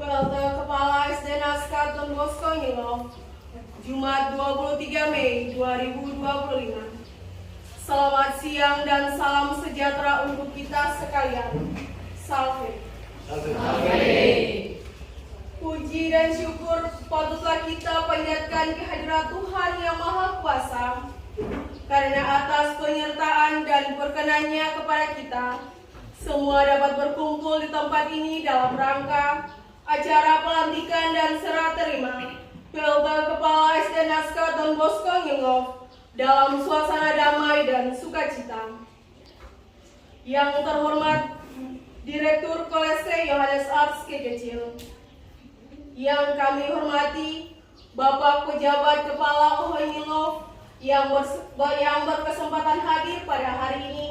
PLT Kepala SD Naskah Don Bosco Ngilo, Jumat 23 Mei 2025. Selamat siang dan salam sejahtera untuk kita sekalian. Salve. Puji dan syukur patutlah kita panjatkan kehadirat Tuhan Yang Maha Kuasa, karena atas penyertaan dan perkenannya kepada kita, semua dapat berkumpul di tempat ini dalam rangka acara pelantikan dan serah terima PLT Kepala SD Naskah Don Bosco Ngilo dalam suasana damai dan sukacita. Yang terhormat Direktur Kolese Yohanes Arts Kekecil, yang kami hormati Bapak Pejabat Kepala OHO Ngilo yang berkesempatan hadir pada hari ini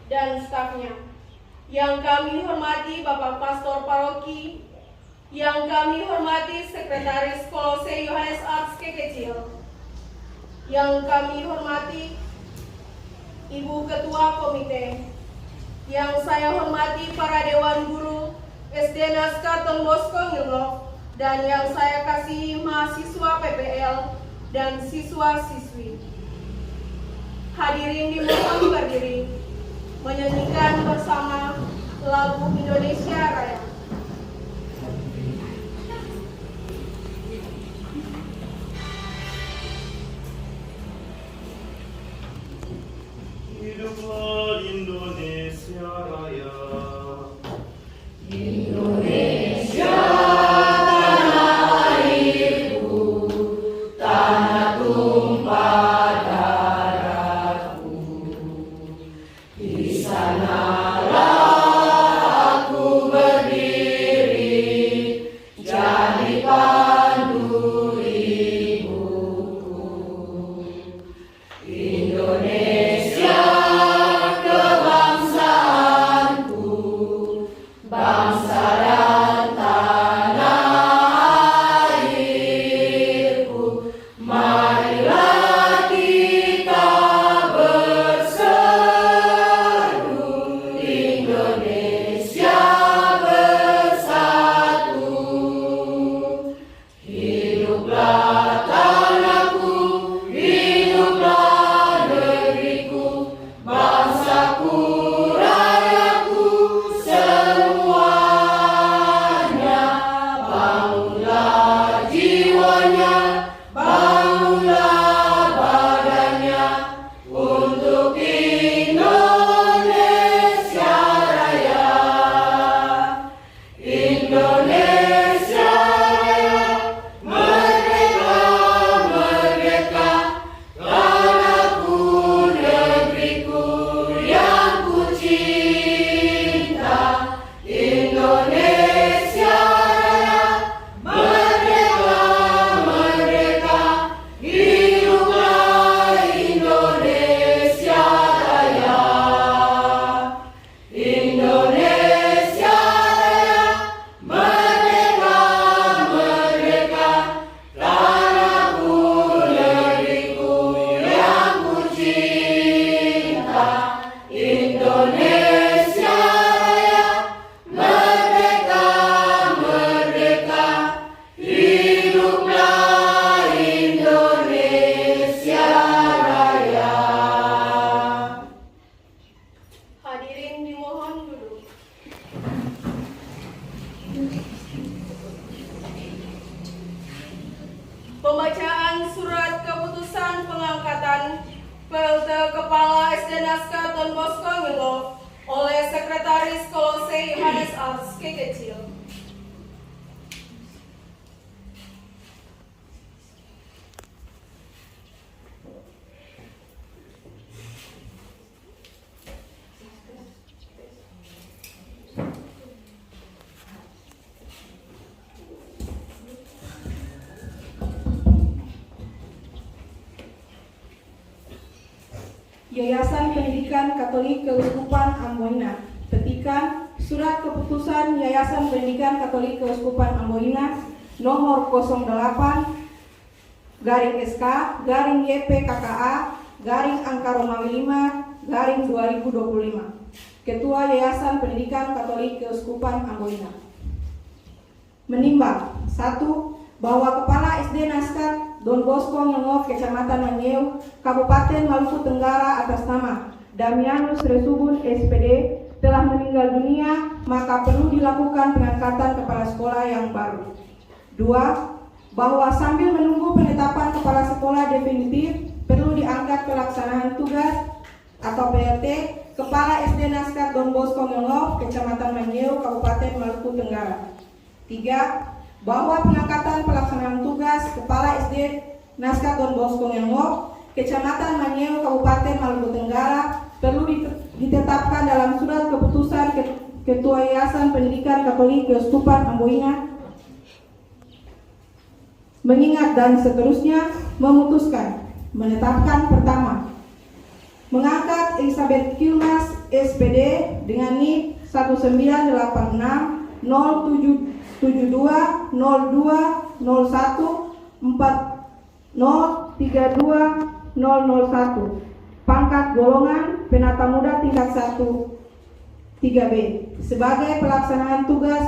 dan stafnya, yang kami hormati Bapak Pastor Paroki, yang kami hormati Sekretaris Kolose Yohanes Arts Kekecil, yang kami hormati Ibu Ketua Komite, yang saya hormati para Dewan Guru SD Naskah Don Bosco Ngilo, dan yang saya kasihi mahasiswa PPL dan siswa-siswi. Hadirin dimohon berdiri menyanyikan bersama lagu Indonesia Raya. Hiduplah Indonesia Raya. Indonesia tanah airku, tanah tumpah darahku. Di sanalah aku berdiri, jadi pandu ibuku. Indonesia kebangsaanku, bangsa dan tanah airku. Marilah kita berseru, Indonesia bersatu. Hiduplah tanahku, hiduplah negeriku, bangsaku, rakyatku semuanya. Bangunlah jiwanya, bangunlah badannya untuk Indonesia Raya. Indonesia Raya, merdeka, merdeka, tanahku, negeriku yang ku cinta. Indonesia Raya, merdeka, merdeka, hiduplah Indonesia Raya. Indonesia Raya, merdeka, merdeka, tanahku, negeriku yang ku cinta. Indonesia Raya, merdeka, merdeka, hiduplah Indonesia Raya. Hadirin dimohon duduk. Pembacaan surat keputusan pengangkatan PLT Kepala SD Naskah Don Bosco Ngilo oleh Sekretaris Kolose Yohanes Arts Kekecil. Yayasan Pendidikan Katolik Keuskupan Amboina. Petikan Surat Keputusan Yayasan Pendidikan Katolik Keuskupan Amboina nomor 08-YPKKA-Angka Romawi 5-2025. Ketua Yayasan Pendidikan Katolik Keuskupan Amboina. menimbang 1. Bahwa Kepala SD Naskat Don Bosco Ngengov, Kecamatan Manyeu, Kabupaten Maluku Tenggara atas nama Damianus Resubun SPD telah meninggal dunia, maka perlu dilakukan pengangkatan kepala sekolah yang baru. 2. Bahwa sambil menunggu penetapan kepala sekolah definitif, perlu diangkat pelaksanaan tugas atau PLT Kepala SD Naskat Don Bosco Ngengov, Kecamatan Manyeu, Kabupaten Maluku Tenggara. 3. Bahwa pengangkatan pelaksanaan tugas Kepala SD Naskat Don Bosco Ngengov, Kecamatan Manyeu, Kabupaten Maluku Tenggara perlu ditetapkan dalam surat keputusan Ketua Yayasan Pendidikan Katolik Keuskupan Amboina, mengingat dan seterusnya memutuskan menetapkan pertama, mengangkat Elizabeth Kilmas SPD dengan NIK 1986 0772 02 01 40 32 001, pangkat golongan penata muda tingkat 1 3B sebagai pelaksanaan tugas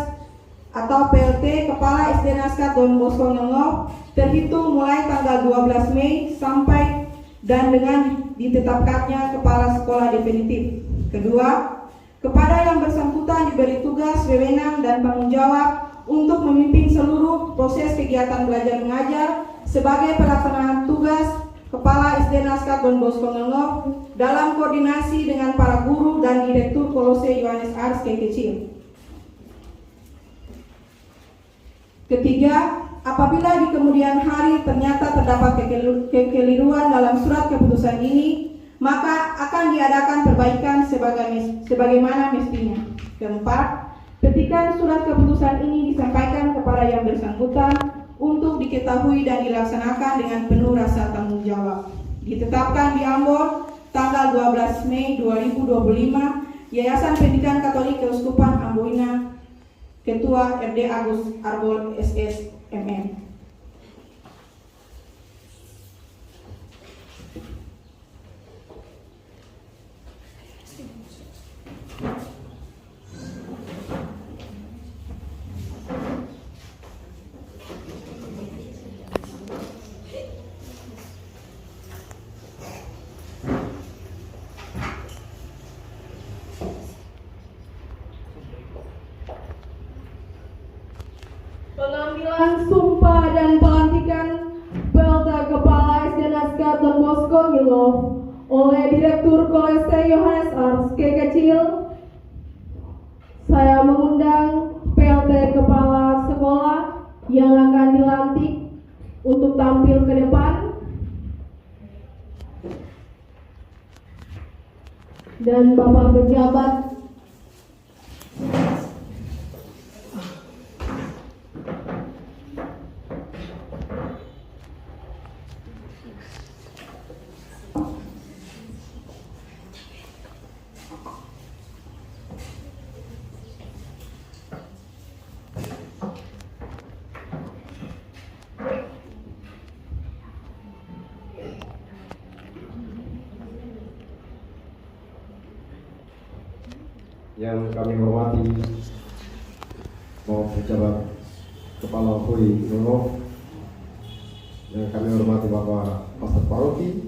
atau PLT Kepala SD Naskat Don Bosco Ngengov terhitung mulai tanggal 12 Mei sampai dan dengan ditetapkannya kepala sekolah definitif. Kedua, kepada yang bersangkutan diberi tugas, wewenang dan tanggung jawab untuk memimpin seluruh proses kegiatan belajar mengajar sebagai pelaksanaan tugas Kepala SD Naskat Don Bosco Ngengov dalam koordinasi dengan para guru dan Direktur Kolose Yohanes Ars Kekecil. Ketiga, apabila di kemudian hari ternyata terdapat kekeliruan dalam surat keputusan ini, maka akan diadakan perbaikan sebagaimana mestinya. Keempat, petikan surat keputusan ini disampaikan kepada yang bersangkutan untuk diketahui dan dilaksanakan dengan penuh rasa tanggung jawab. Ditetapkan di Ambon tanggal 12 Mei 2025, Yayasan Pendidikan Katolik Keuskupan Amboina, Ketua RD Agus Arbol SS MM. Pengambilan sumpah dan pelantikan PLT Kepala SD Naskat Don Bosco Ngengov oleh Direktur Kolese Yohanes Ars Kekecil. Saya mengundang PLT Kepala Sekolah yang akan dilantik untuk tampil ke depan dan Bapak pejabat yang kami hormati Bapak Pejabat Kepala Hui Ngengov, yang kami hormati Bapak Pastor Paroki,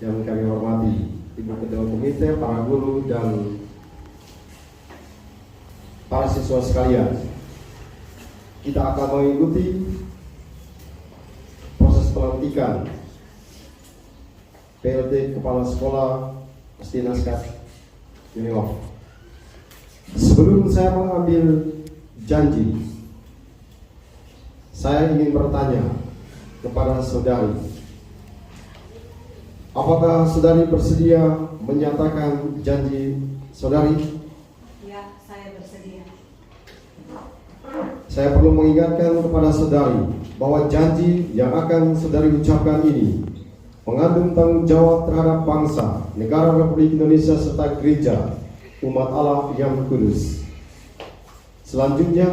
yang kami hormati Ibu Ketua Komite, para guru dan para siswa sekalian. Kita akan mengikuti proses pelantikan PLT Kepala Sekolah SD Naskat Ngengov. Sebelum saya mengambil janji, saya ingin bertanya kepada saudari, apakah saudari bersedia menyatakan janji saudari? Ya, saya bersedia. Saya perlu mengingatkan kepada saudari bahwa janji yang akan saudari ucapkan ini mengandung tanggung jawab terhadap bangsa, negara Republik Indonesia serta gereja umat Allah yang kudus. Selanjutnya,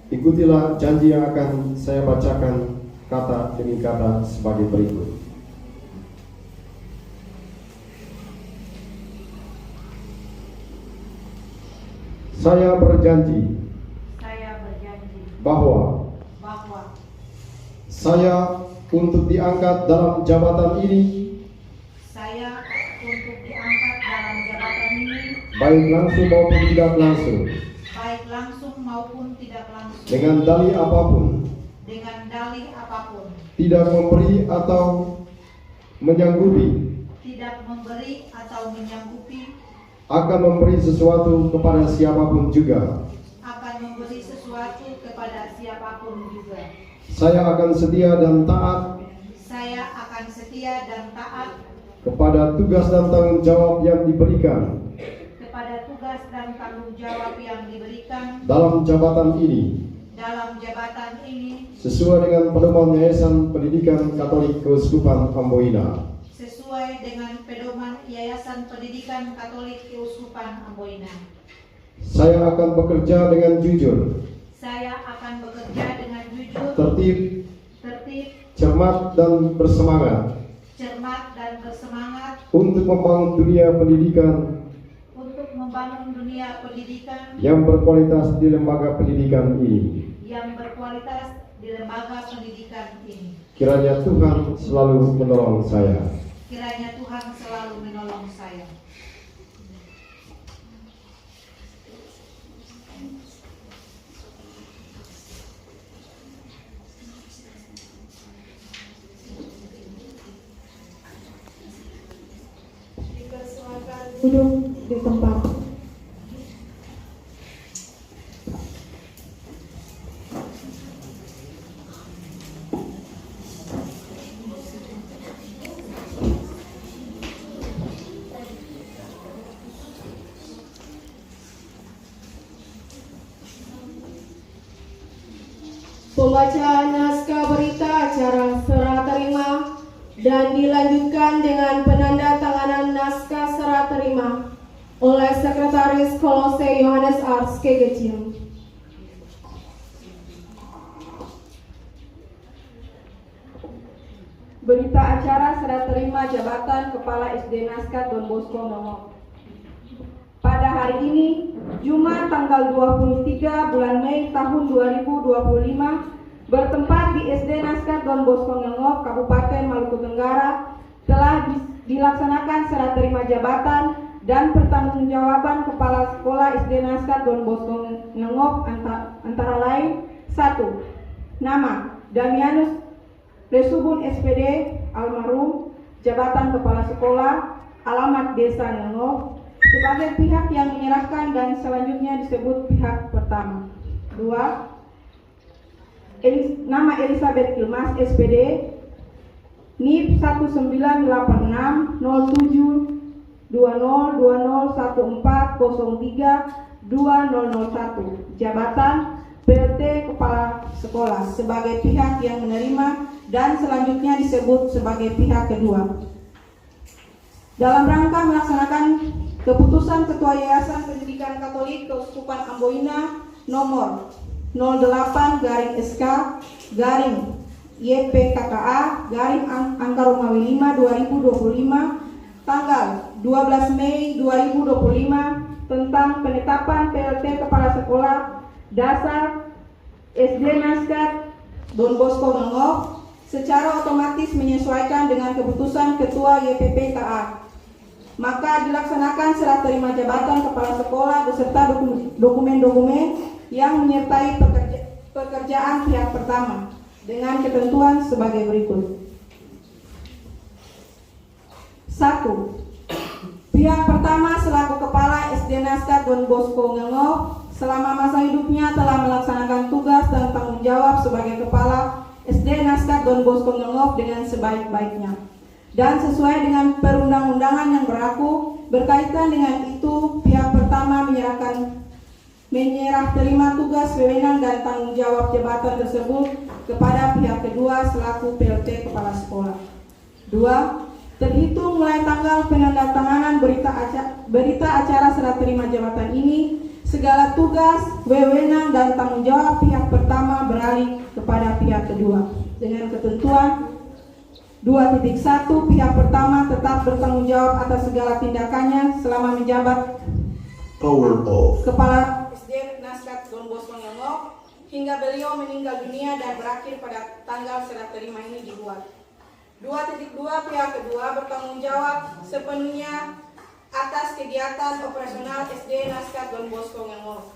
ikutilah janji yang akan saya bacakan kata demi kata sebagai berikut. Saya berjanji bahwa saya untuk diangkat dalam jabatan ini baik langsung maupun tidak langsung dengan dalih apapun tidak memberi atau menyanggupi akan memberi sesuatu kepada siapapun juga. Saya akan setia dan taat kepada tugas dan tanggung jawab yang diberikan dalam jabatan ini sesuai dengan pedoman Yayasan Pendidikan Katolik Keuskupan Amboina. Saya akan bekerja dengan jujur, tertib, cermat dan bersemangat untuk membangun dunia pendidikan yang berkualitas di lembaga pendidikan ini. Kiranya Tuhan selalu menolong saya. Duduk di tempat. Pembacaan naskah berita acara serah terima dan dilanjutkan dengan penandatanganan naskah serah terima oleh Sekretaris Kolose Yohanes Ars Kegecium. Berita acara serah terima jabatan Kepala SD Naskah Don Bosco Ngengok. Pada hari ini, Jumat tanggal 23 bulan Mei tahun 2025, bertempat di SD Naskah Don Bosco Ngengok, Kabupaten Maluku Tenggara, telah dilaksanakan serah terima jabatan dan pertanggungjawaban Kepala Sekolah SD Naskah Don Bosco Ngengok antara lain: 1. Nama Damianus Resubun SPD almarhum, jabatan Kepala Sekolah, alamat Desa Ngengok, sebagai pihak yang menyerahkan dan selanjutnya disebut pihak pertama. 2. Nama Elizabeth Kilmas SPD, NIP 1998202014032001, jabatan PLT Kepala Sekolah, sebagai pihak yang menerima dan selanjutnya disebut sebagai pihak kedua. Dalam rangka melaksanakan keputusan Ketua Yayasan Pendidikan Katolik Keuskupan Amboina nomor 08-YPKKA-angka Romawi 5 2025 tanggal 12 Mei 2025 tentang penetapan PLT Kepala Sekolah Dasar SD Naskah Don Bosco Ngengok secara otomatis menyesuaikan dengan keputusan Ketua YPPKA. Maka dilaksanakan serah terima jabatan Kepala Sekolah beserta dokumen-dokumen yang menyertai pekerjaan pihak pertama dengan ketentuan sebagai berikut. 1. Pihak pertama selaku Kepala SD Naskah Don Bosco Ngengok selama masa hidupnya telah melaksanakan tugas dan tanggung jawab sebagai Kepala SD Naskah Don Bosco Ngengok dengan sebaik-baiknya dan sesuai dengan perundang-undangan yang berlaku. Berkaitan dengan itu, pihak pertama menyerah terima tugas, wewenang dan tanggung jawab jabatan tersebut kepada pihak kedua selaku PLT Kepala Sekolah. 2. Terhitung mulai tanggal penandatanganan berita acara serah terima jabatan ini, segala tugas, wewenang dan tanggung jawab pihak pertama beralih kepada pihak kedua dengan ketentuan 2.1. Pihak pertama tetap bertanggung jawab atas segala tindakannya selama menjabat Power off. Kepala SD Naskah Don Bosco Ngengok hingga beliau meninggal dunia dan berakhir pada tanggal serah terima ini dibuat. 2.2 pihak kedua bertanggung jawab sepenuhnya atas kegiatan operasional SD Naskah Don Bosco Ngelngok.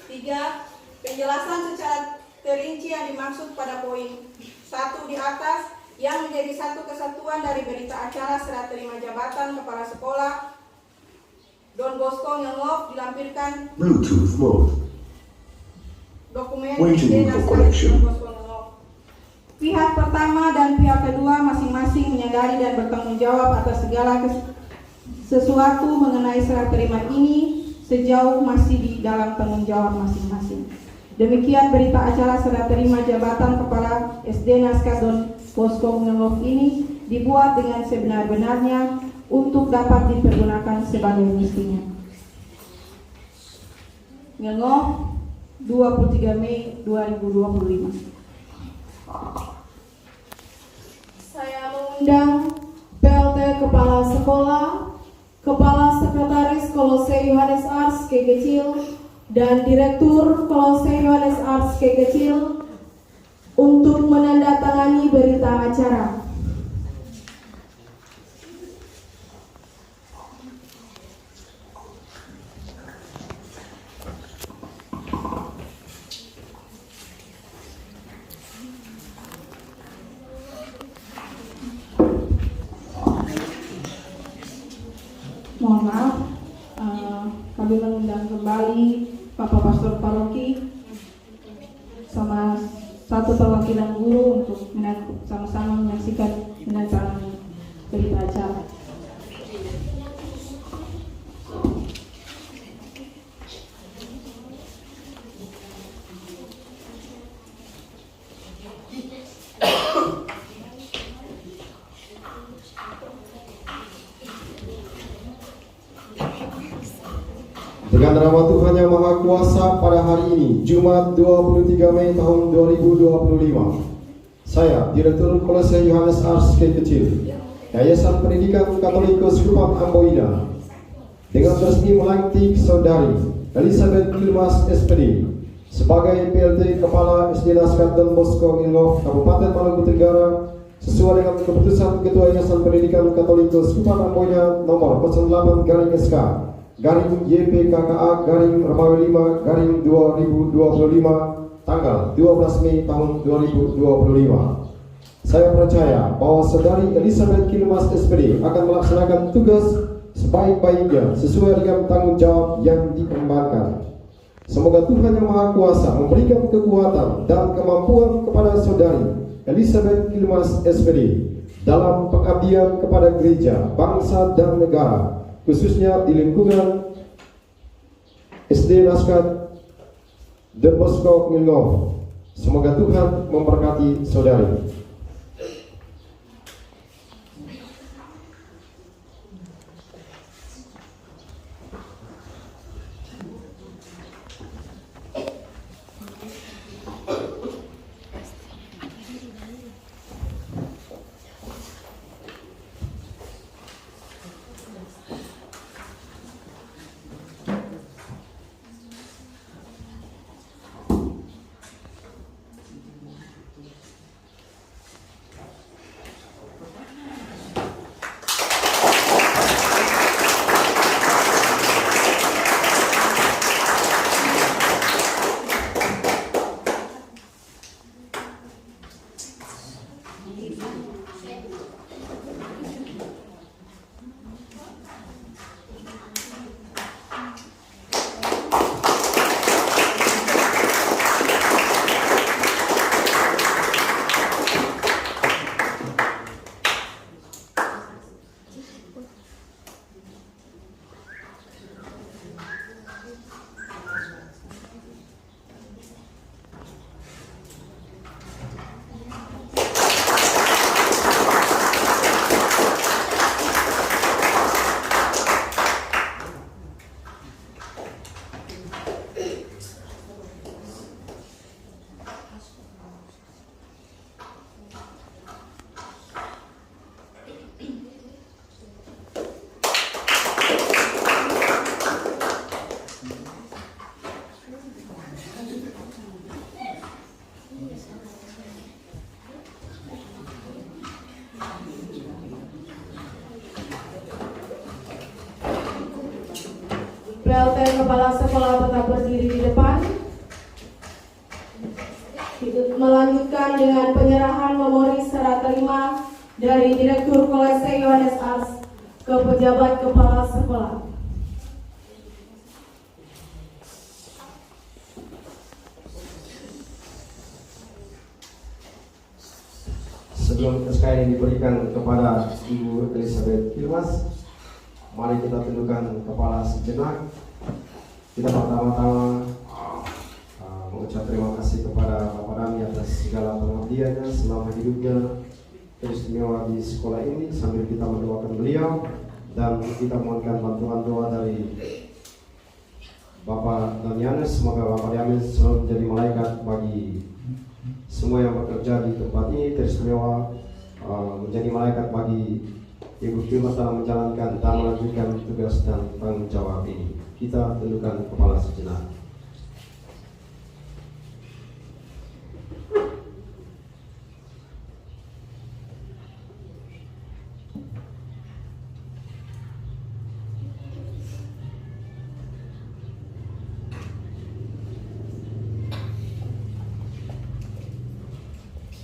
3. Penjelasan secara terinci yang dimaksud pada poin 1 di atas yang menjadi satu kesatuan dari berita acara serah terima jabatan kepala sekolah Don Bosco Ngelngok dilampirkan Bluetooth mode. dokumen Waiting SD for Naskah connection. Don Bosco Ngelngok. Pihak pertama dan pihak kedua masing-masing menyadari dan bertanggung jawab atas segala sesuatu mengenai serah terima ini sejauh masih di dalam tanggung jawab masing-masing. Demikian berita acara serah terima jabatan kepala SD Naskah Don Bosco Ngelngok ini dibuat dengan sebenar-benarnya untuk dapat dipergunakan sebagai mestinya. Ngelngok, 23 Mei 2025. Saya mengundang PLT Kepala Sekolah, Kepala Sekretaris Kolose Yohanes Ars Kekecil, dan Direktur Kolose Yohanes Ars Kekecil untuk menandatangani berita acara. Mohon maaf, kami mengundang kembali Bapak Pastor Paroki sama satu perwakilan guru untuk sama-sama menyaksikan penandatanganan berita acara. Dengan nama Tuhan Yang Maha Kuasa pada hari ini, Jumat 23 Mei tahun 2025, saya, Direktur Kolose Yohanes Ars Kekecil, Yayasan Pendidikan Katolik Keuskupan Amboina, dengan resmi melantik Saudari Elizabeth Kilmas SPD sebagai PLT Kepala SD Naskah Don Bosco Ngelngok, Kabupaten Maluku Tenggara, sesuai dengan keputusan Ketua Yayasan Pendidikan Katolik Keuskupan Amboina nomor 08/SK garing YPKKA garing Romawi 5 garing 2025 tanggal 12 Mei tahun 2025. Saya percaya bahwa Saudari Elizabeth Kilmas SPD akan melaksanakan tugas sebaik-baiknya sesuai dengan tanggung jawab yang diembankan. Semoga Tuhan Yang Maha Kuasa memberikan kekuatan dan kemampuan kepada Saudari Elizabeth Kilmas SPD dalam pengabdian kepada gereja, bangsa, dan negara, khususnya di lingkungan SD Naskah Don Bosco Ngelngok. Semoga Tuhan memberkati saudari. PLT Kepala Sekolah tetap berdiri di depan. Melanjutkan dengan penyerahan memori serah terima dari Direktur Kolese Yohanes Ars ke pejabat kepala sekolah. Sebelum SK ini diberikan kepada Ibu Elizabeth Kilmas, mari kita tundukkan kepala sejenak. Kita pertama-tama mengucap terima kasih kepada Bapak Dami atas segala pengabdiannya selama hidupnya teristimewa di sekolah ini, sambil kita mendoakan beliau dan kita mohonkan bantuan doa dari Bapak Damianus. Semoga Bapak Damianus selalu menjadi malaikat bagi semua yang bekerja di tempat ini, teristimewa menjadi malaikat bagi Ibu Kilmas dalam menjalankan dan melanjutkan tugas dan tanggung jawab ini. Kita tundukkan kepala sejenak.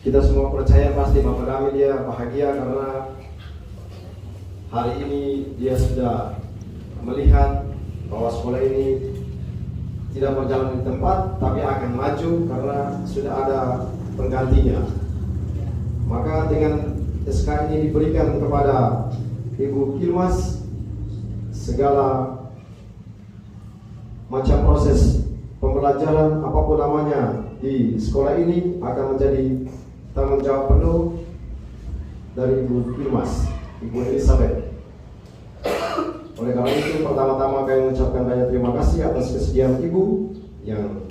Kita semua percaya pasti Bapak Dami dia bahagia karena hari ini dia sudah melihat bahwa sekolah ini tidak berjalan di tempat tapi akan maju karena sudah ada penggantinya. Maka dengan SK ini diberikan kepada Ibu Kilmas, segala macam proses pembelajaran apapun namanya di sekolah ini akan menjadi tanggung jawab penuh dari Ibu Kilmas, Ibu Elizabeth. Oleh karena itu, pertama-tama kami mengucapkan banyak terima kasih atas kesediaan Ibu yang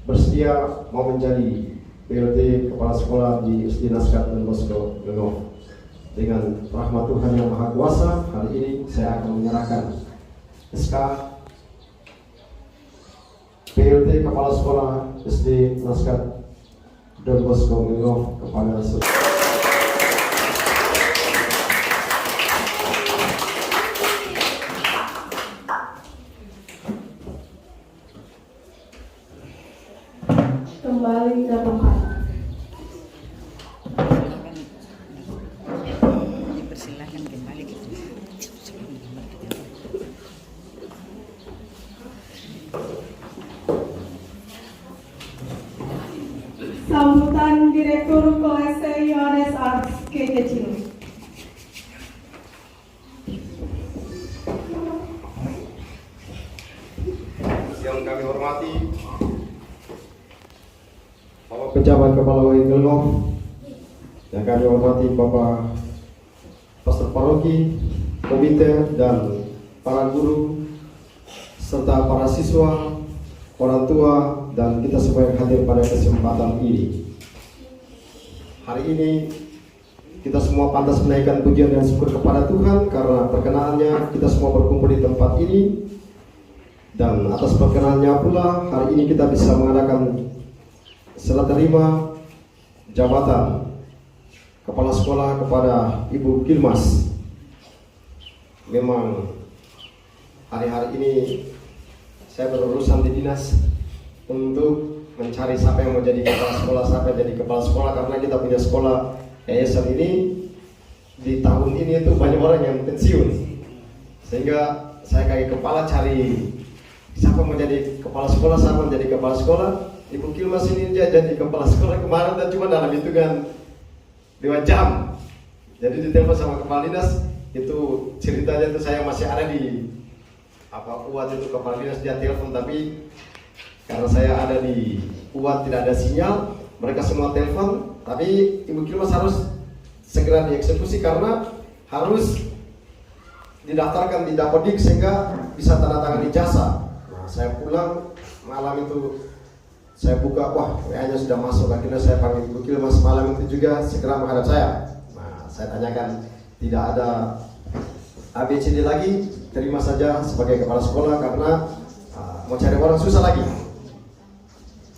bersedia mau menjadi PLT Kepala Sekolah di SD Naskat Don Bosco Gengoh. Dengan rahmat Tuhan yang Maha Kuasa, hari ini saya akan menyerahkan SK PLT Kepala Sekolah SD Naskat Don Bosco Gengoh kepada saudara. Kembali ke tempat. Dipersilakan kembali ke Sambutan Direktur Kolese Yohanes Ars Kekecil. Yang kami hormati Bapak Pejabat Kepala WI Gengoh, yang kami hormati Bapak Pastor Paroki, komite dan para guru serta para siswa, orang tua dan kita semua yang hadir pada kesempatan ini. Hari ini kita semua pantas menaikkan pujian dan syukur kepada Tuhan karena perkenaannya kita semua berkumpul di tempat ini, dan atas perkenaannya pula hari ini kita bisa mengadakan serah terima jabatan kepala sekolah kepada Ibu Kilmas. Memang hari-hari ini saya berurusan di dinas untuk mencari siapa yang mau jadi kepala sekolah, siapa yang jadi kepala sekolah, karena kita punya sekolah yayasan ini di tahun ini itu banyak orang yang pensiun, sehingga saya kayak kepala cari siapa mau jadi kepala sekolah, siapa menjadi kepala sekolah. Ibu Kilmas ini dia jadi kepala sekolah kemarin dan cuma dalam hitungan 2 jam. Jadi ditelepon sama kepala dinas, itu ceritanya itu saya masih ada di UAT itu, kepala dinas dia telepon, tapi karena saya ada di UAT tidak ada sinyal, mereka semua telepon, tapi Ibu Kilmas harus segera dieksekusi karena harus didaftarkan di Dapodik sehingga bisa tanda tangan ijazah. Nah, saya pulang malam itu saya buka, wah WA-nya sudah masuk, akhirnya saya panggil Ibu Kilmas malam itu juga segera menghadap saya. Nah, saya tanyakan, tidak ada ABCD lagi, terima saja sebagai kepala sekolah karena mau cari orang susah lagi.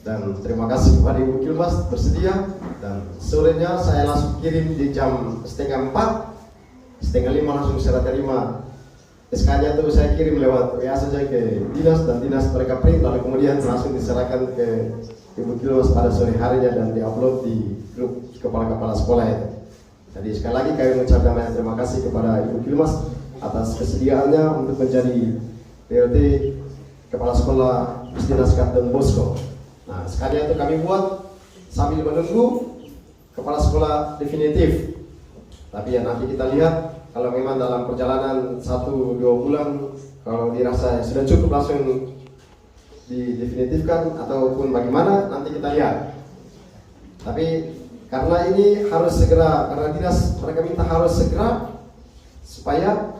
Dan terima kasih kepada Ibu Kilmas bersedia, dan sorenya saya langsung kirim di jam 3:30, 4:30 langsung serah terima SK-nya tuh saya kirim lewat WA saja ke dinas, dan dinas mereka print lalu kemudian langsung diserahkan ke Ibu Kilmas pada sore harinya dan diupload di grup kepala-kepala sekolah itu. Jadi sekali lagi kami mengucapkan banyak terima kasih kepada Ibu Kilmas atas kesediaannya untuk menjadi PLT Kepala Sekolah SD Naskah Don Bosco. Nah, sekalian itu kami buat sambil menunggu kepala sekolah definitif. Tapi ya nanti kita lihat kalau memang dalam perjalanan 1-2 bulan kalau dirasa sudah cukup langsung didefinitifkan ataupun bagaimana nanti kita lihat. Tapi karena ini harus segera, karena dinas mereka minta harus segera supaya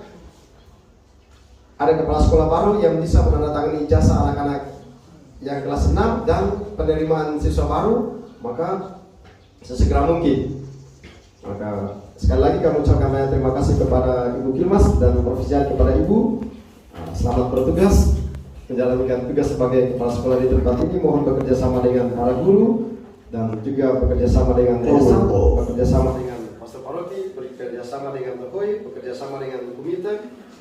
ada kepala sekolah baru yang bisa menandatangani ijazah anak-anak yang kelas 6 dan penerimaan siswa baru, maka sesegera mungkin. Maka sekali lagi kami ucapkan banyak terima kasih kepada Ibu Kilmas dan Profesial kepada Ibu. Selamat bertugas menjalankan tugas sebagai kepala sekolah di tempat ini. Mohon bekerja sama dengan para guru dan juga bekerja sama dengan desa, bekerja sama dengan pastor paroki, bekerja sama dengan tohoi, bekerja sama dengan komite,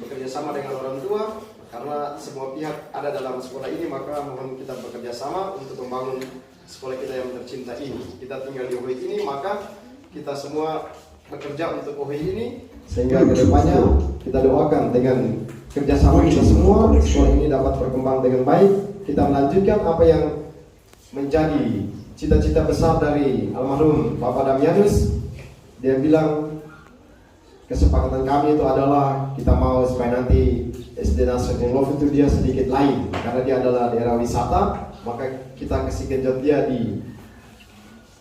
bekerja sama dengan orang tua. Karena semua pihak ada dalam sekolah ini, maka mohon kita bekerja sama untuk membangun sekolah kita yang tercinta ini. Kita tinggal di Ohoi ini, maka kita semua bekerja untuk Ohoi ini, sehingga kedepannya kita doakan dengan kerjasama kita semua sekolah ini dapat berkembang dengan baik. Kita melanjutkan apa yang menjadi cita-cita besar dari almarhum Bapak Damianus. Dia bilang kesepakatan kami itu adalah kita mau supaya nanti SD Naskah Love itu dia sedikit lain karena dia adalah daerah wisata, maka kita kasih genjot dia di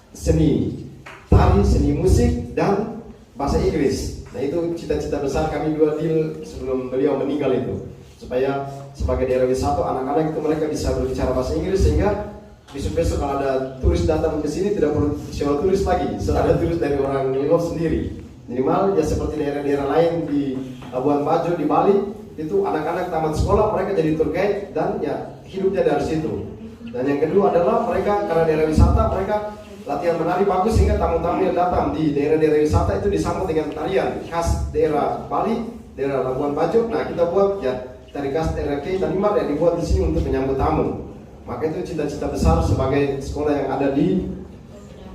seni tari, seni musik, dan bahasa Inggris. Nah itu cita-cita besar kami dua deal sebelum beliau meninggal itu, supaya sebagai daerah wisata anak-anak itu mereka bisa berbicara bahasa Inggris, sehingga besok-besok kalau ada turis datang ke sini tidak perlu sewa turis lagi, ada turis dari orang Lingop sendiri. Minimal ya seperti daerah-daerah lain di Labuan Bajo, di Bali, itu anak-anak tamat sekolah mereka jadi tour guide dan ya hidupnya dari situ. Dan yang kedua adalah mereka karena daerah wisata mereka latihan menari bagus sehingga tamu-tamu yang datang di daerah-daerah wisata itu disambut dengan tarian khas daerah Bali, daerah Labuan Bajo. Nah kita buat ya tari khas daerah Kei Tanimbar yang dibuat di sini untuk menyambut tamu. Maka itu cita-cita besar sebagai sekolah yang ada di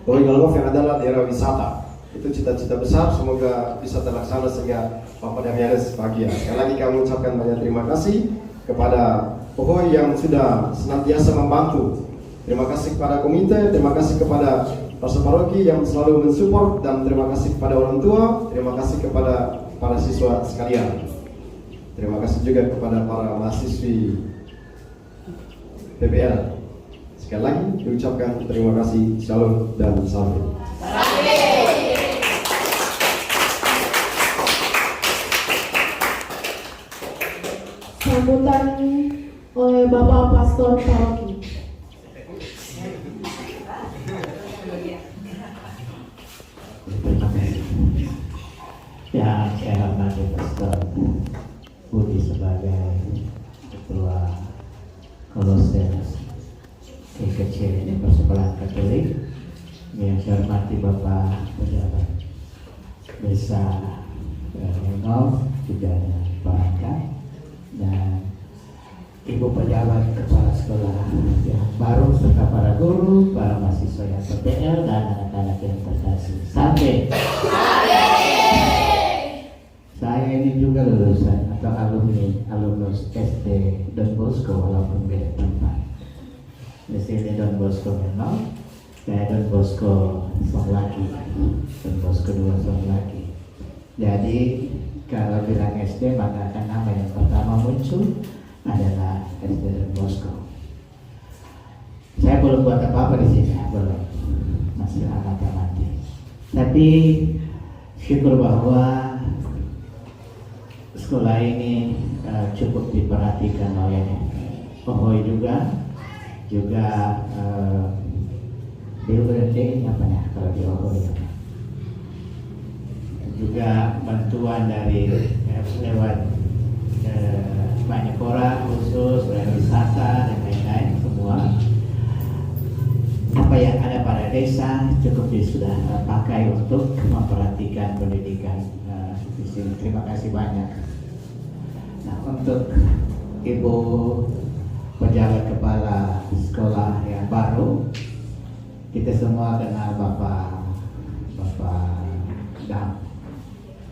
Ohoi Galungov yang adalah daerah wisata. Itu cita-cita besar, semoga bisa terlaksana sehingga Bapak Damianus bahagia. Sekali lagi kami ucapkan banyak terima kasih kepada Ohoi yang sudah senantiasa membantu. Terima kasih kepada komite, terima kasih kepada pastor paroki yang selalu mensupport, dan terima kasih kepada orang tua, terima kasih kepada para siswa sekalian. Terima kasih juga kepada para mahasiswi PPL. Sekali lagi diucapkan terima kasih, shalom dan salam. Sambutan oleh Bapak Pastor Paroki. Yang saya hormati Pastor Budi sebagai Ketua Kolose kecil ini persekolahan Katolik, yang saya hormati Bapak Pejabat Desa Lingop, juga Pak Angka, dan Ibu Pejabat Kepala Sekolah yang baru, serta para guru, para mahasiswa yang PPL, dan anak-anak yang terkasih. Sampai saya ini juga lulusan atau alumnus SD Don Bosco walaupun beda tempat. Di sini Don Bosco memang, saya Don Bosco Songlaki, Don Bosco 2 Songlaki. Jadi kalau bilang SD maka akan nama yang pertama muncul adalah SD Don Bosco. Saya belum buat apa-apa di sini, belum, masih amati. Tapi syukur bahwa sekolah ini cukup diperhatikan oleh Ohoi juga BUMD apa ya kalau di Ohoi, juga bantuan dari lewat banyak orang khusus wisata dan lain-lain. Semua apa yang ada pada desa cukup sudah pakai untuk memperhatikan pendidikan di sini. Terima kasih banyak. Nah, untuk Ibu pejabat kepala sekolah yang baru, kita semua kenal Bapak Dam,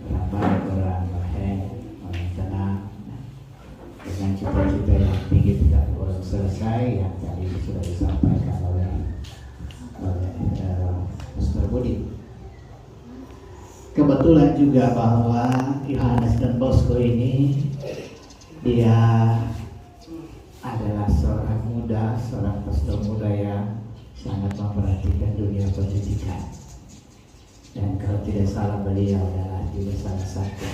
orang baik, orang tenang, dengan cita-cita yang tinggi tidak boleh selesai yang tadi sudah disampaikan oleh Mr. Budi. Kebetulan juga bahwa Yohanes Don Bosco ini dia adalah seorang pastor muda yang sangat memperhatikan dunia pendidikan. Dan kalau tidak salah beliau adalah juga salah satu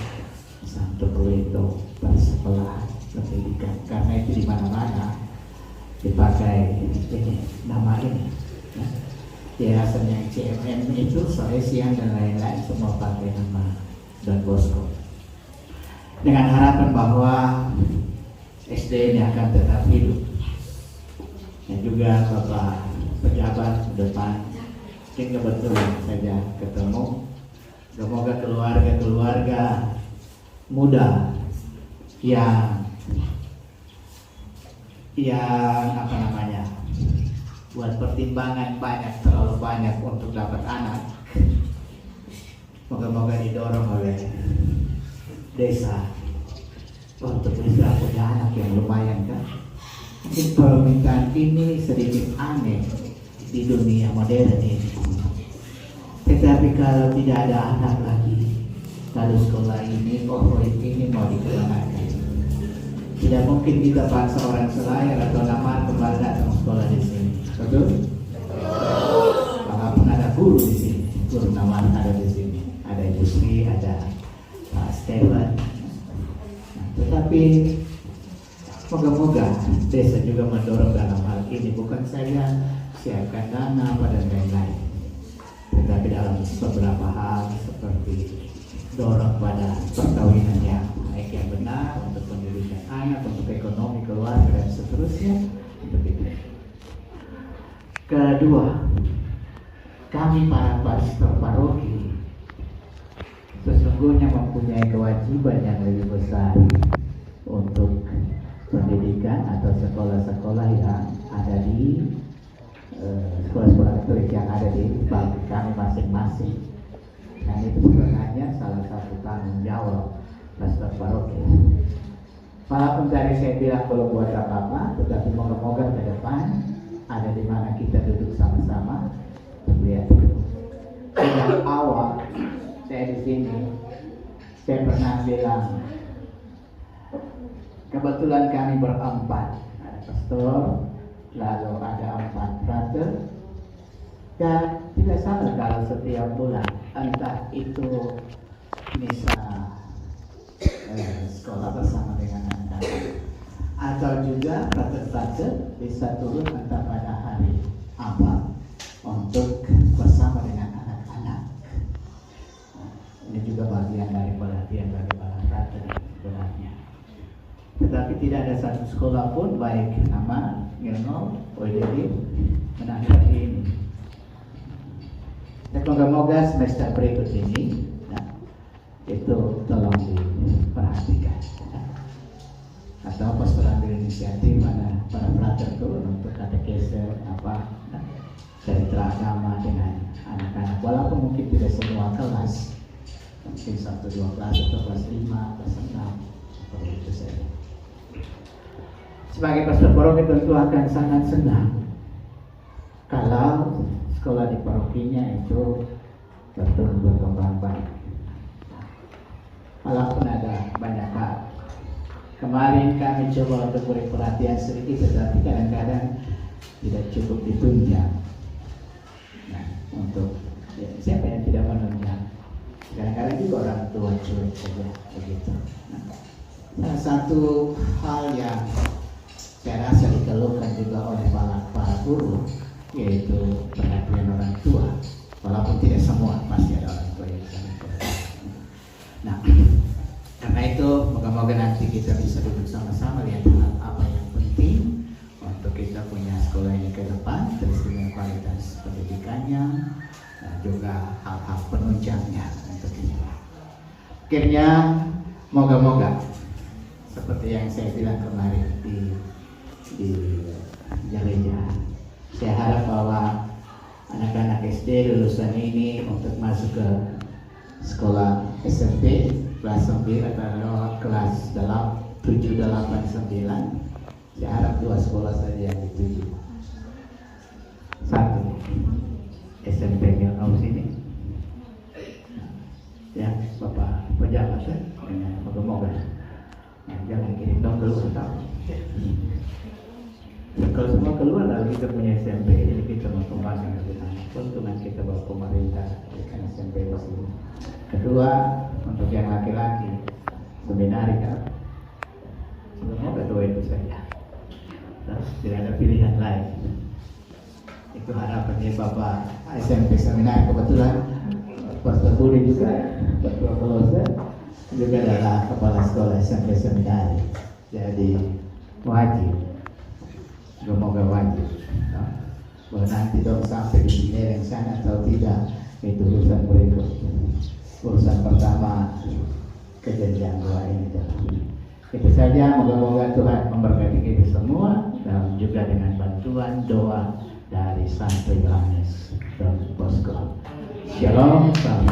Santo Cleto sekolah pendidikan, karena itu di mana-mana dipakai ini nama ini. Yayasannya CMM itu Salesian dan lain-lain semua pakai nama Don Bosco. Dengan harapan bahwa SD ini akan tetap hidup. Dan juga Bapak pejabat ke depan, mungkin kebetulan saja ketemu. Semoga keluarga-keluarga muda yang buat pertimbangan terlalu banyak untuk dapat anak, moga-moga didorong oleh desa untuk bisa punya anak yang lumayan kan. Mungkin permintaan ini sedikit aneh di dunia modern ini, tetapi kalau tidak ada anak lagi, lalu sekolah ini mau dikeluarkan, tidak mungkin kita paksa orang selayar atau lamar kembali datang sekolah di sini, betul? Walaupun ada guru di sini, guru lamar ada di sini, ada Ibu Sri, ada Pak Stephen. Tetapi moga-moga desa juga mendorong dalam hal ini, bukan saja siapkan dana pada lain-lain, tetapi dalam beberapa hal seperti dorong pada perkawinan yang baik, yang benar untuk pendidikan anak, untuk ekonomi keluarga dan seterusnya. Begitu. Kedua, kami para pastor paroki sesungguhnya mempunyai kewajiban yang lebih besar untuk pendidikan atau sekolah-sekolah yang ada di sekolah-sekolah Katolik yang ada di bagi kami masing-masing. Dan itu sebenarnya salah satu tanggung jawab pastor paroki. Walaupun tadi saya bilang belum buat apa-apa, tetapi moga-moga ke depan ada di mana kita duduk sama-sama melihat itu. Sejak awal saya di sini, saya pernah bilang, kebetulan kami berempat, ada pastor, lalu ada 4 frater, dan tidak salah kalau setiap bulan, entah itu misa sekolah bersama dengan anak-anak, atau juga frater-frater bisa turun entah pada hari apa untuk bersama dengan anak-anak. Ini juga bagian dari pelatihan bagi para frater sebenarnya. Tetapi tidak ada satu sekolah pun baik nama Ngilngo, ODD menanggapi ini. Dan moga-moga semester berikut ini itu tolong diperhatikan. Atau pastor ambil inisiatif mana para frater turun untuk katekese cerita agama dengan anak-anak, walaupun mungkin tidak semua kelas, mungkin 1-2 kelas atau kelas 5, kelas 6 seperti itu saja. Sebagai pastor paroki tentu akan sangat senang kalau sekolah di parokinya itu betul berkembang baik. Walaupun ada banyak hal. Kemarin kami coba untuk beri perhatian sedikit, tetapi kadang-kadang tidak cukup ditunjang. Nah, untuk siapa yang tidak menunjang? Kadang-kadang juga orang tua cuek saja begitu. Nah, salah satu hal yang saya rasa dikeluhkan juga oleh para guru, yaitu perhatian orang tua. Walaupun tidak semua, pasti ada orang tua yang sangat perhatian. Nah, karena itu moga-moga nanti kita bisa duduk sama-sama lihat apa yang penting untuk kita punya sekolah ini ke depan, terus dengan kualitas pendidikannya dan juga hal-hal penunjangnya untuk ini. Akhirnya moga-moga seperti yang saya bilang kemarin di gereja. Saya harap bahwa anak-anak SD lulusan ini untuk masuk ke sekolah SMP kelas 9 atau kelas 7, 8, 9. Saya harap 2 sekolah saja yang dituju. 1 SMP Milhouse ini, ya Bapak pejabat ya, moga-moga jangan kirim dong keluar tahu. Kalau semua keluar lalu kita punya SMP, jadi kita mau kembangkan keuntungan kita bawa pemerintah dengan SMP ini. Kedua, untuk yang laki-laki seminari kan, semoga doa itu saja. Terus tidak ada pilihan lain. Itu harapannya Bapak SMP Seminari. Kebetulan Pastor Budi juga, Ketua Kolose juga adalah kepala sekolah SMP Seminari. Jadi wajib, semoga wajib. Bahwa nanti dong sampai di dunia yang sana atau tidak, itu urusan berikut. Urusan pertama kejadian doa ini. Itu saja, moga-moga Tuhan memberkati kita semua dan juga dengan bantuan doa dari Santo Yohanes Don Bosco. Shalom, salam.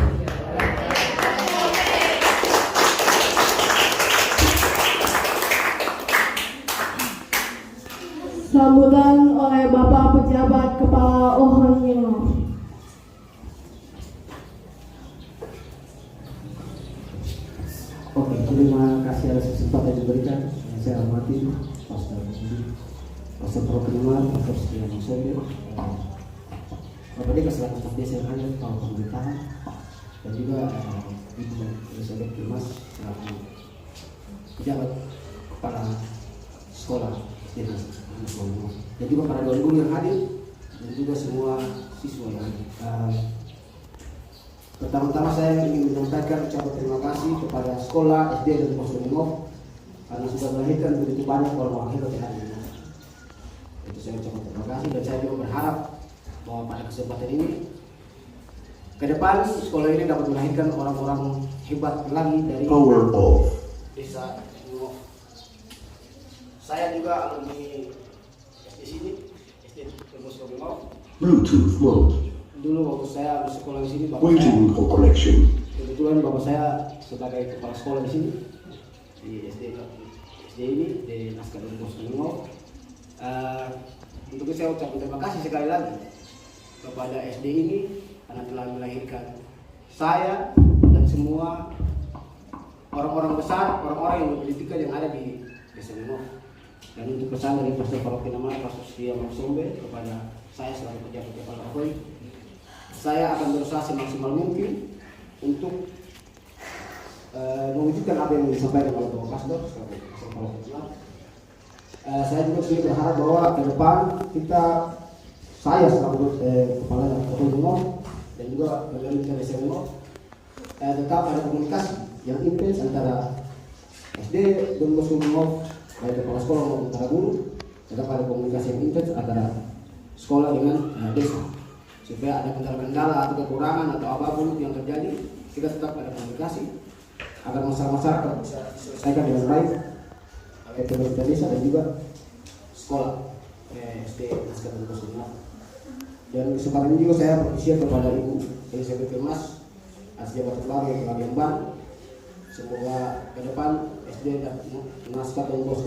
Sambutan oleh Bapak Pejabat Kepala Ohon Milhouse. Oke, terima kasih atas kesempatan yang diberikan. Yang saya hormati Pastor Budi, Pastor Proklamar, Pastor Setia Masoyo, Bapak Dekas selaku staf desa yang ada, Kepala Pemerintahan, dan juga Ibu Elizabeth Dimas selaku pejabat kepala sekolah dan juga para dosen guru yang hadir dan juga semua siswa yang hadir. Pertama-tama saya ingin menyampaikan ucapan terima kasih kepada sekolah SD dan Posdomino karena sudah melahirkan begitu banyak orang-orang hebat yang hadir. Itu saya ucapkan terima kasih dan saya juga berharap bahwa pada kesempatan ini ke depan sekolah ini dapat melahirkan orang-orang hebat lagi dari desa Milhouse. Saya juga alumni SD sini, SD Posdomino. Bluetooth mode. Dulu waktu saya sekolah di sini, Waiting for connection. kebetulan bapak saya sebagai kepala sekolah di sini di SD ini di Naskah Don Bosco. Untuk itu saya ucapkan terima kasih sekali lagi kepada SD ini karena telah melahirkan saya dan semua orang-orang besar, orang-orang yang berpendidikan yang ada di desa Milhouse. Dan untuk pesan dari Pastor Proklamar, Pastor Setia Masoyo kepada saya selaku pejabat kepala Ohon, saya akan berusaha semaksimal mungkin untuk mewujudkan apa yang disampaikan oleh Bapak Pastor. Saya juga sendiri berharap bahwa ke depan saya selaku kepala Ohon dan juga pemerintah desa Milhouse tetap ada komunikasi yang intens antara SD Don Bosco Milhouse, baik kepala sekolah maupun para guru, tetap ada komunikasi yang intens antara sekolah dengan desa. Supaya ada kendala-kendala atau kekurangan atau apapun yang terjadi, kita tetap ada komunikasi agar masyarakat bisa diselesaikan dengan baik oleh pemerintah desa dan juga sekolah SD Naskah Don Bosco. Dan kesempatan ini juga saya berisian kepada Ibu Elizabeth Dimas atas jabatan baru yang telah diemban. Semoga ke depan SD dan Naskah Don Bosco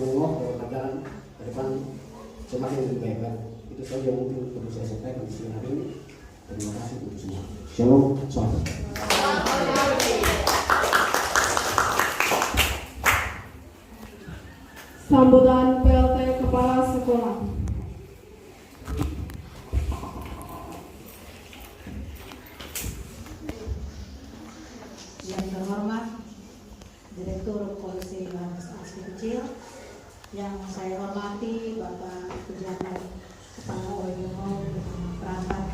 berjalan ke depan semakin lebih baik. Itu saja yang mungkin perlu saya sampaikan di sini hari ini. Terima kasih untuk semua. Shalom, salam. Sambutan PLT Kepala Sekolah. Yang terhormat Direktur Polisi Yohanes Asfi Kecil, yang saya hormati Bapak Pejabat Kepala OIMO perangkat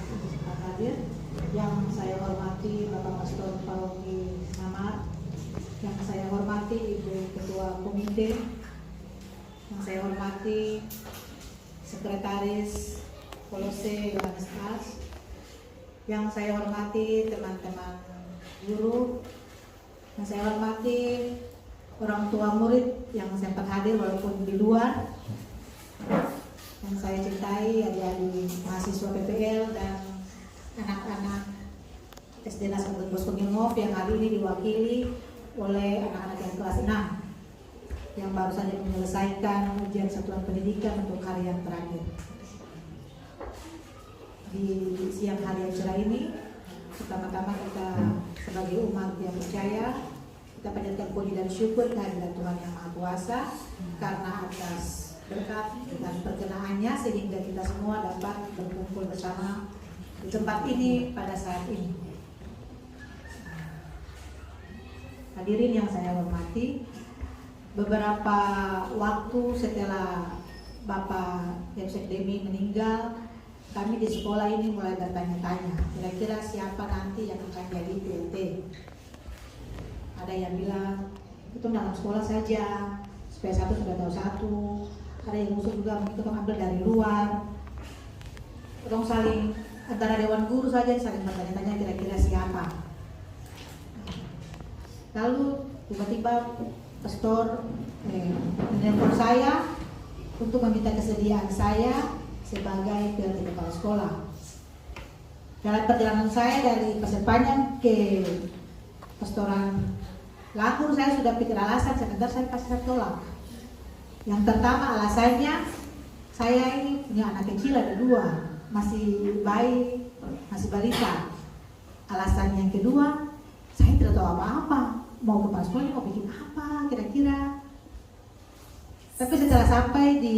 hadir, yang saya hormati Bapak Pastor Paroki Mamat, yang saya hormati Ibu Ketua Komite, yang saya hormati Sekretaris Kolose Yohanes As, yang saya hormati teman-teman guru, yang saya hormati orang tua murid yang sempat hadir walaupun di luar, yang saya cintai, adik-adik mahasiswa PPL dan anak-anak SD Nasr Don Bosco Ngilngov yang hari ini diwakili oleh anak-anak yang kelas 6 yang baru saja menyelesaikan ujian satuan pendidikan untuk hari yang terakhir. Di siang hari yang cerah ini, pertama-tama kita sebagai umat yang percaya, kita panjatkan puji dan syukur kehadiran Tuhan Yang Maha Kuasa karena atas berkat dan perkenaannya sehingga kita semua dapat berkumpul bersama di tempat ini pada saat ini. Hadirin yang saya hormati, beberapa waktu setelah Bapak Yemsek Demi meninggal, kami di sekolah ini mulai bertanya-tanya, kira-kira siapa nanti yang akan jadi PLT. Ada yang bilang, itu dalam sekolah saja, supaya satu sudah tahu satu. Ada yang musuh juga, itu kan ambil dari luar. Tolong saling, antara dewan guru saja saling bertanya-tanya kira-kira siapa. Lalu tiba-tiba pastor menelpon saya untuk meminta kesediaan saya sebagai PLT kepala sekolah. Dalam perjalanan saya dari Pasir Panjang ke pastoran Langgur, saya sudah pikir alasan, sebentar saya pasti tolak. Yang pertama alasannya, saya ini punya anak kecil ada 2, masih bayi, masih balita. Alasan yang kedua, saya tidak tahu apa-apa, mau kepala sekolah mau bikin apa kira-kira. Tapi setelah sampai di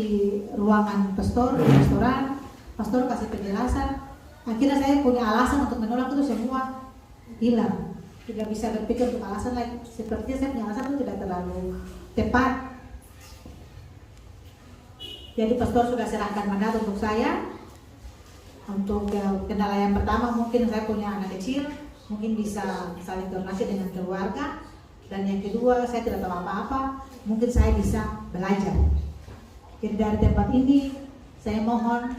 ruangan pastoran, pastor kasih penjelasan, akhirnya saya punya alasan untuk menolak itu semua hilang. Tidak bisa berpikir untuk alasan lain. Sepertinya saya punya alasan itu tidak terlalu tepat. Jadi pastor sudah serahkan mandat untuk saya. Untuk kendala yang pertama, mungkin saya punya anak kecil, mungkin bisa saling koordinasi dengan keluarga. Dan yang kedua, saya tidak tahu apa-apa, mungkin saya bisa belajar. Jadi dari tempat ini, saya mohon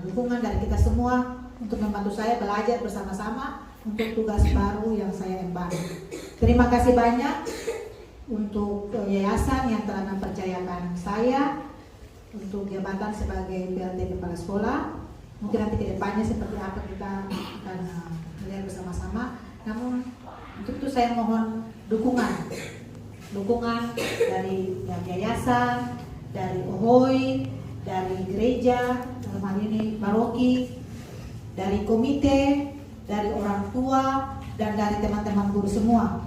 dukungan dari kita semua untuk membantu saya belajar bersama-sama untuk tugas baru yang saya emban. Terima kasih banyak untuk yayasan yang telah mempercayakan saya untuk jabatan sebagai PLT Kepala Sekolah. Mungkin nanti ke depannya seperti apa kita akan melihat bersama-sama. Namun untuk itu saya mohon dukungan dari yayasan, dari OHOI, dari gereja, dalam hal ini paroki, dari komite, dari orang tua, dan dari teman-teman guru semua,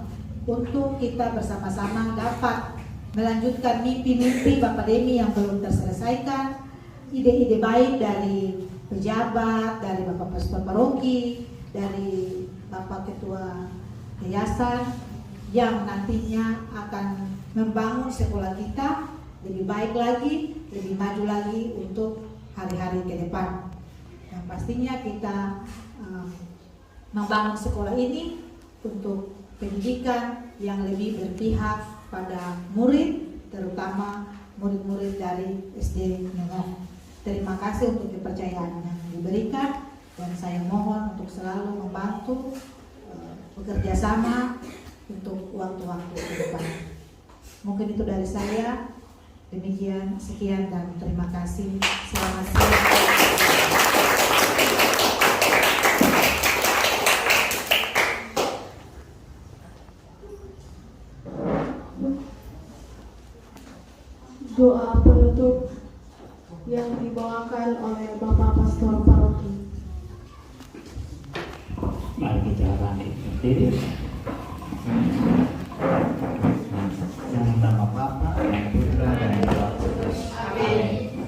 untuk kita bersama-sama dapat melanjutkan mimpi-mimpi Bapak Demi yang belum terselesaikan, ide-ide baik dari pejabat, dari Bapak Pastor Paroki, dari Bapak Ketua Yayasan, yang nantinya akan membangun sekolah kita lebih baik lagi, lebih maju lagi untuk hari-hari ke depan. Yang pastinya kita membangun sekolah ini untuk pendidikan yang lebih berpihak pada murid, terutama murid-murid dari SD Ngilngov. Terima kasih untuk kepercayaan yang diberikan, dan saya mohon untuk selalu membantu bekerja sama untuk waktu-waktu ke depan. Mungkin itu dari saya. Demikian, sekian dan terima kasih. Selamat siang. Doa penutup yang dibawakan oleh Bapak Pastor Paroki. Mari kita bangkit berdiri. Dalam nama Bapa dan Putra dan Roh Kudus. Amin.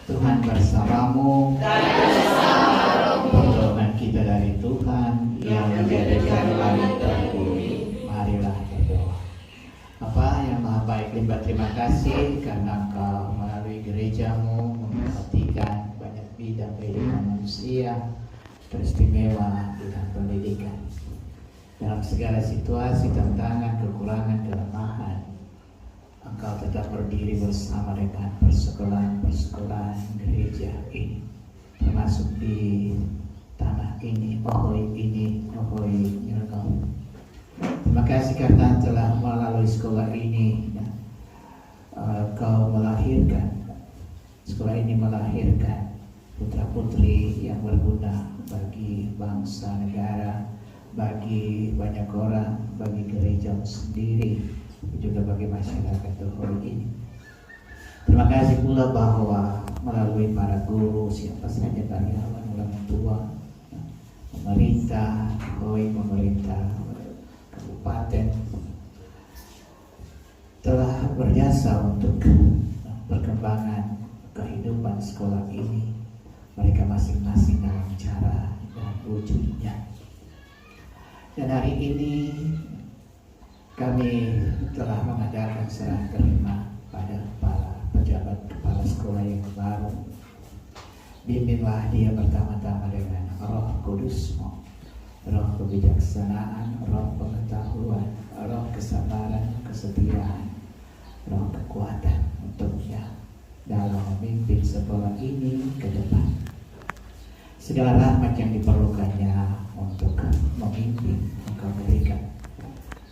Tuhan bersamamu. Pertolongan kita dari Tuhan yang menjadikan langit dan bumi. Marilah berdoa. Bapa yang Maha Baik, limpah terima kasih karena Engkau melalui gerejamu memperhatikan banyak bidang kehidupan manusia, teristimewa bidang pendidikan. Dalam segala situasi, tantangan, kekurangan, kelemahan, Engkau tetap berdiri bersama dengan persekolahan-persekolahan gereja ini, termasuk di tanah ini, OHOI Ngilngov. Terima kasih karena telah melalui melalui sekolah ini kau melahirkan, sekolah ini melahirkan putra-putri yang berguna bagi bangsa negara, bagi banyak orang, bagi gereja sendiri, juga bagi masyarakat Ohoi ini. Terima kasih pula bahwa melalui para guru, siapa saja karyawan, orang tua, pemerintah Ohoi, pemerintah kabupaten telah berjasa untuk perkembangan kehidupan sekolah ini, mereka masing-masing dalam cara dan wujudnya. Dan hari ini kami telah mengadakan serah terima pada para pejabat kepala sekolah yang baru. Bimbinglah dia pertama-tama dengan Roh Kudus-Mu, roh kebijaksanaan, roh pengetahuan, roh kesabaran, kesetiaan, roh kekuatan untuknya dalam memimpin sekolah ini ke depan. Segala rahmat yang diperlukannya untuk memimpin Engkau berikan.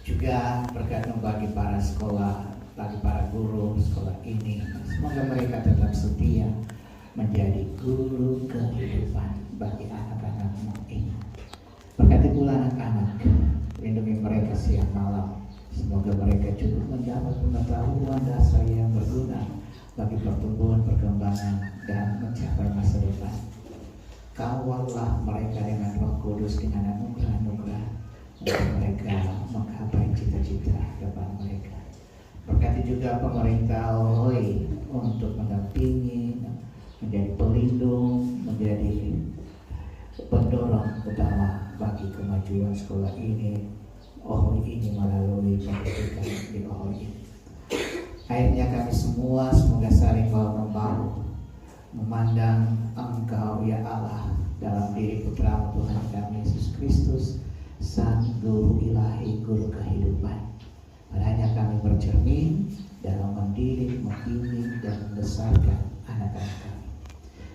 Juga berkatmu bagi para sekolah, bagi para guru sekolah ini. Semoga mereka tetap setia menjadi guru kehidupan bagi anak-anak-Mu ini. Berkati pula anak-anak, lindungi mereka siang malam. Semoga mereka cukup mendapat pengetahuan dasar yang berguna bagi pertumbuhan, perkembangan, dan mencapai masa depan. Kawallah mereka dengan Roh Kudus dengan anugerah-anugerah untuk mereka menggapai cita-cita depan mereka. Berkati juga pemerintah Ohoi untuk mendampingi, menjadi pelindung, menjadi pendorong utama bagi kemajuan sekolah ini, Ohoi ini melalui pendidikan di Ohoi. Akhirnya kami semua semoga saling bahu-membahu memandang Engkau ya Allah dalam diri Putra Tuhan kami Yesus Kristus, Sang Guru Ilahi, Guru kehidupan. Padanya kami bercermin dalam mendidik, membimbing, dan membesarkan anak-anak kami.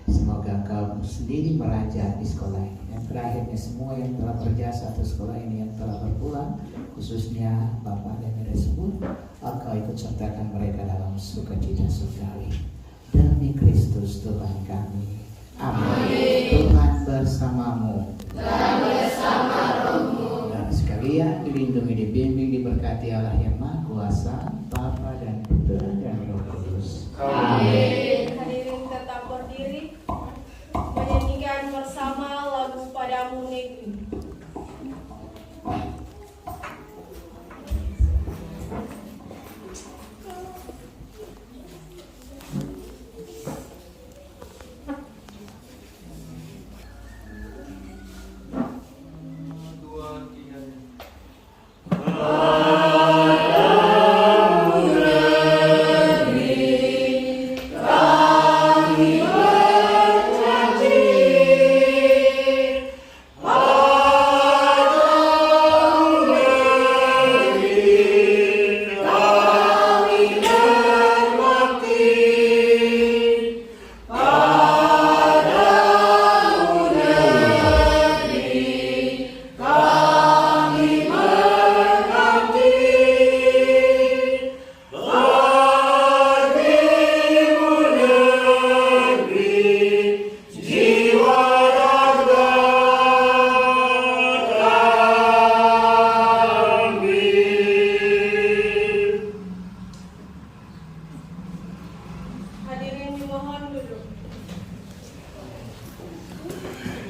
Semoga Engkau sendiri meraja di sekolah ini. Dan terakhirnya semua yang telah berjasa atas sekolah ini, yang telah berpulang, khususnya Bapak dan Ibu semua, Engkau ikut sertakan mereka dalam sukacita surgawi. Demi Kristus Tuhan kami. Amin. Tuhan bersamamu. Dan bersama rohmu. Dan sekalian dilindungi, dibimbing, diberkati Allah yang Maha Kuasa, Bapa dan Putra dan Roh Kudus. Amin. Hadirin tetap berdiri, menyanyikan bersama lagu Padamu Negeri.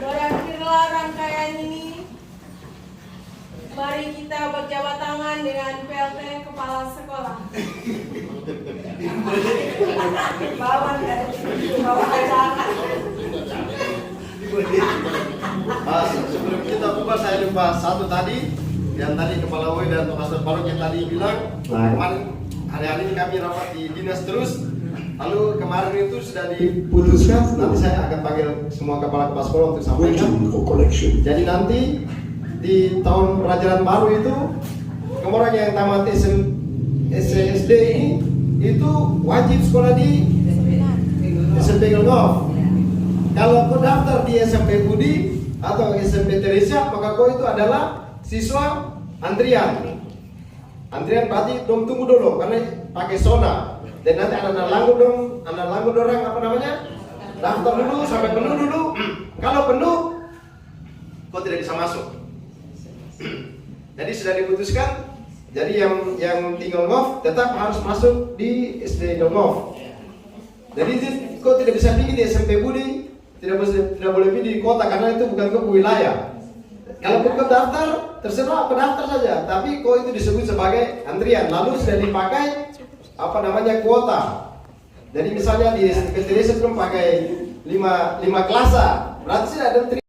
Berakhirlah rangkaian ini. Mari kita berjabat tangan dengan PLT Kepala Sekolah. Sebelum kita buka, saya lupa satu tadi, yang tadi Kepala UI dan Pastor Parok yang tadi bilang, kemarin hari-hari ini kami rapat di dinas terus. Lalu kemarin itu sudah diputuskan, nanti saya akan panggil semua kepala sekolah untuk sampaikan. Jadi nanti di tahun pelajaran baru itu, orang yang tamat SD ini itu wajib sekolah di SMP Gelgov. Kalau kau daftar di SMP Budi atau SMP Teresia, maka kau itu adalah siswa antrian. Antrian berarti dong tunggu dulu karena pakai zona. Dan nanti ada langgu dorang apa namanya? Daftar dulu sampai penuh dulu. Kalau penuh, kau tidak bisa masuk. Jadi sudah diputuskan. Jadi yang tinggal ngof tetap harus masuk di SD Dongov. Jadi kau tidak bisa pergi di SMP Budi, tidak boleh pergi di kota karena itu bukan kau wilayah. Kalau kau daftar, terserah pendaftar saja, tapi kau itu disebut sebagai antrian. Lalu sudah dipakai apa namanya kuota. Jadi misalnya di desa belum pakai 5 kelasa, berarti sudah ada